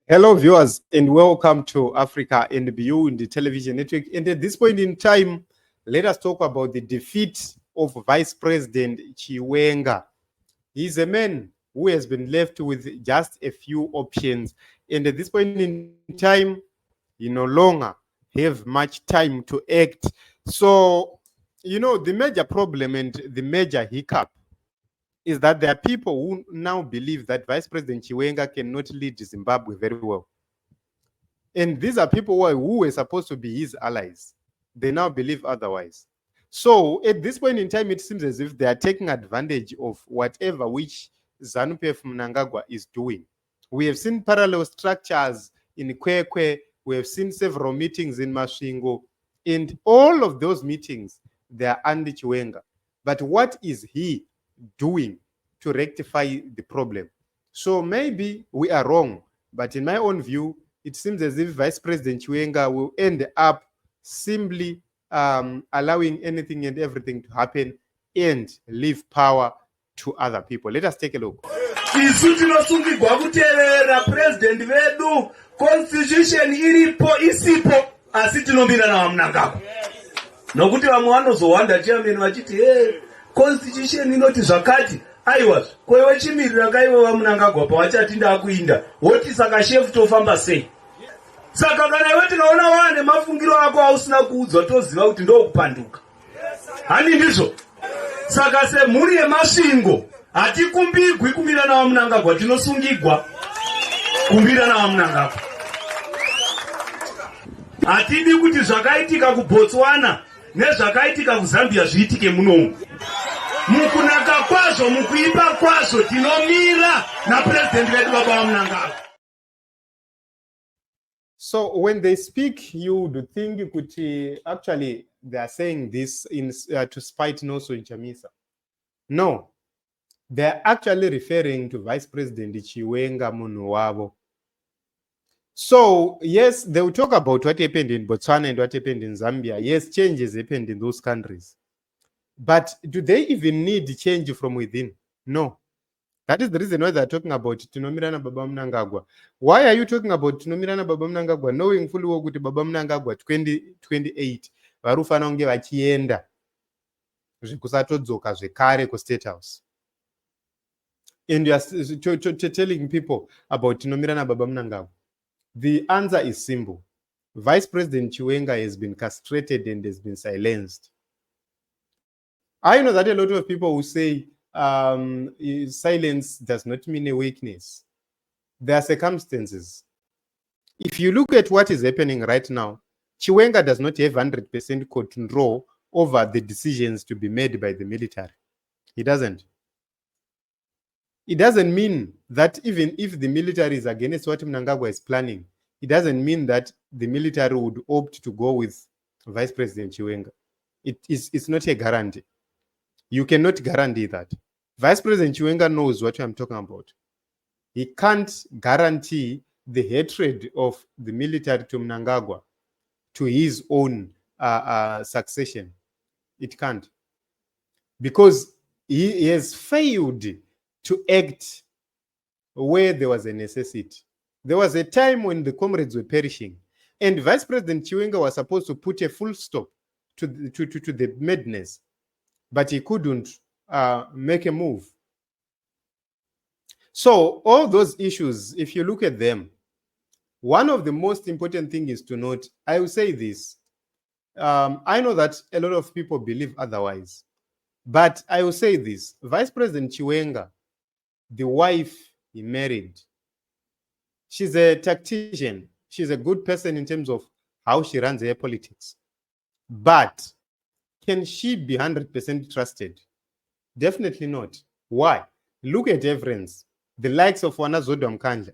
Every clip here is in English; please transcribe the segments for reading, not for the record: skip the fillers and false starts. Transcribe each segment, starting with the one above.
Hello, viewers, and welcome to Africa and Beyond the Television Network. And at this point in time, let us talk about the defeat of Vice President Chiwenga. He's a man who has been left with just a few options. And at this point in time, he no longer have much time to act. So, the major problem and the major hiccup is that there are people who now believe that Vice President Chiwenga cannot lead Zimbabwe very well. And these are people who were supposed to be his allies. They now believe otherwise. So at this point in time, it seems as if they are taking advantage of whatever which ZANU-PF MNANGAGWA is doing. We have seen parallel structures in Kwekwe. We have seen several meetings in Masvingo. And all of those meetings, they are under Chiwenga. But what is he doing to rectify the problem? So maybe we are wrong. But in my own view, it seems as if Vice President Chiwenga will end up simply allowing anything and everything to happen and leave power to other people. Let us take a look. Isu tinosungirwa kuteerera president vedu, constitution iripo isipo, asi tinombirana vaMNANGAGWA. Nokuti vamwe vanozowanda chairman vachiti constitution inoti zvakati, aiwa kwewe chimirira kaiwe vaMNANGAGWA pawachati ndakuinda woti saka chef tofamba sei. Saka kana iwe tinoona wane mafungiro ako ausina kuudzwa toziva kuti ndokupanduka. Hani ndizvo. Saka semhuri yeMasvingo hatikumbirwi kumbirana vaMNANGAGWA, tinosungirwa kumbirana vaMNANGAGWA. Hatidi kuti zvakaitika kuBotswana nezvakaitika kuZambia zviitike munomu. Mukunaka kwazvo, mukuipa kwazvo, tinomira napresident vedu baba vaMNANGAGWA. So when they speak, you would think actually they are saying this to spite Noso Chamisa. No, they are actually referring to Vice President Chiwenga Munuwabo. So yes, they will talk about what happened in Botswana and what happened in Zambia. Yes, changes happened in those countries. But do they even need change from within? No. That is the reason why they are talking about Tinomirana Baba MNANGAGWA. Why are you talking about Tinomirana Baba MNANGAGWA, knowing fully well that Baba MNANGAGWA 2028 varufana unge vachienda zvekusatodzoka zvekare ku-State House? And you are telling people about Tinomirana Baba MNANGAGWA. The answer is simple. Vice President Chiwenga has been castrated and has been silenced. I know that a lot of people will say silence does not mean a weakness. There are circumstances. If you look at what is happening right now, Chiwenga does not have 100% control over the decisions to be made by the military. He doesn't. It doesn't mean that even if the military is against what MNANGAGWA is planning, it doesn't mean that the military would opt to go with Vice President Chiwenga. It's not a guarantee. You cannot guarantee that. Vice President Chiwenga knows what I'm talking about. He can't guarantee the hatred of the military to MNANGAGWA to his own succession. It can't. Because he has failed to act where there was a necessity. There was a time when the comrades were perishing, and Vice President Chiwenga was supposed to put a full stop to the madness, but he couldn't make a move. So all those issues, if you look at them, one of the most important things is to note, I will say this, I know that a lot of people believe otherwise, but I will say this, Vice President Chiwenga, the wife he married, she's a tactician. She's a good person in terms of how she runs her politics. But can she be 100% trusted? Definitely not. Why? Look at evidence. The likes of Wanazodo Mkanja.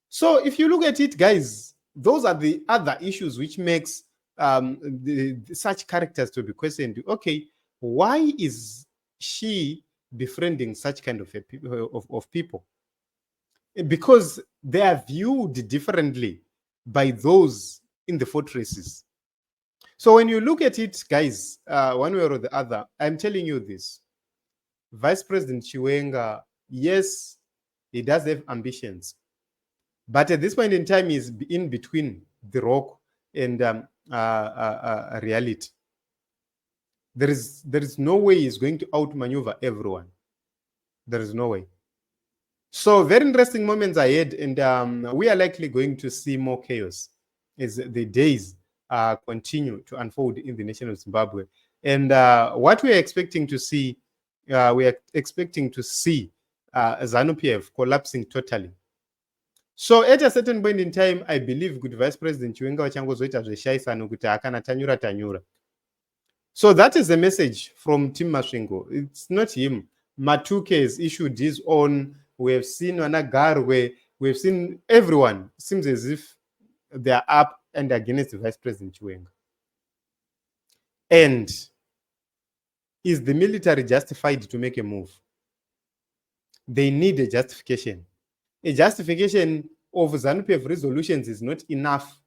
So if you look at it, guys, those are the other issues which makes such characters to be questioned. Okay, why is she befriending such kind of people? Because they are viewed differently by those in the fortresses. So when you look at it, guys, one way or the other, I'm telling you this. Vice President Chiwenga, yes, he does have ambitions, But at this point in time, he's in between the rock and reality. There is no way he's going to outmaneuver everyone. There is no way. So very interesting moments ahead, and we are likely going to see more chaos as the days continue to unfold in the nation of Zimbabwe. And what we are expecting to see, ZANU-PF collapsing totally. So at a certain point in time, I believe good Vice President Chiwenga wachangozoita zveshaisano kuti akana tanyura. So that is the message from Tim Masvingo. It's not him. Matuke has issued his own. We have seen MNANGAGWA. We have seen everyone. It seems as if they are up and against Vice President Chiwenga. And is the military justified to make a move? They need a justification. A justification of ZANU-PF resolutions is not enough.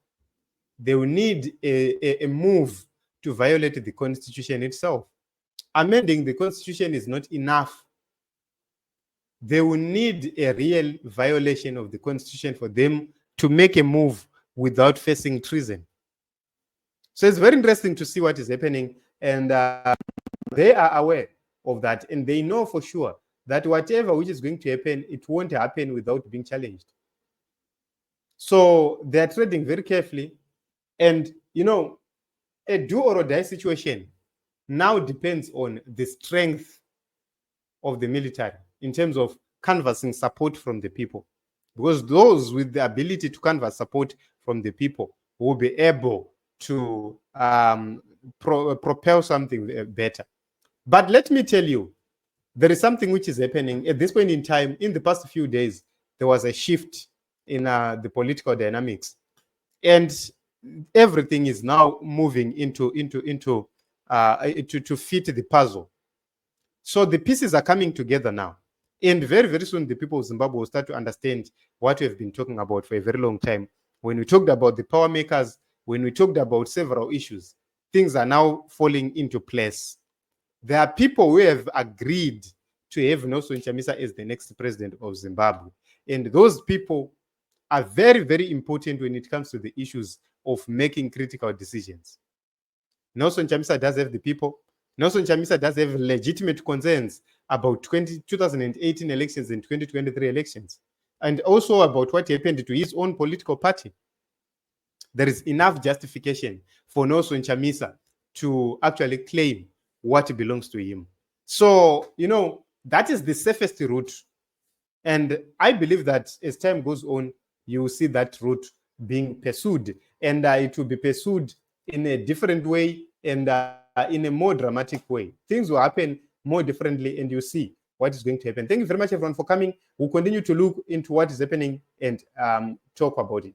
They will need a move to violate the constitution itself. Amending the constitution is not enough. They will need a real violation of the constitution for them to make a move without facing treason. So it's very interesting to see what is happening, and they are aware of that, and they know for sure that whatever which is going to happen, it won't happen without being challenged. So they are treading very carefully, and a do or die situation now depends on the strength of the military in terms of canvassing support from the people, because those with the ability to canvass support from the people will be able to propel something better. But let me tell you, there is something which is happening at this point in time. In the past few days, there was a shift in the political dynamics, and everything is now moving to fit the puzzle. So the pieces are coming together now, and very, very soon the people of Zimbabwe will start to understand what we have been talking about for a very long time. When we talked about the power makers, when we talked about several issues, things are now falling into place. There are people who have agreed to have Nelson Chamisa as the next president of Zimbabwe, and those people are very, very important when it comes to the issues of making critical decisions. Nelson Chamisa does have the people. Nelson Chamisa does have legitimate concerns about 2018 elections and 2023 elections, and also about what happened to his own political party. There is enough justification for Nelson Chamisa to actually claim what belongs to him. So, that is the safest route. And I believe that as time goes on, you will see that route being pursued, and it will be pursued in a different way and in a more dramatic way. Things will happen more differently, and you'll see what is going to happen. Thank you very much, everyone, for coming. We'll continue to look into what is happening and talk about it.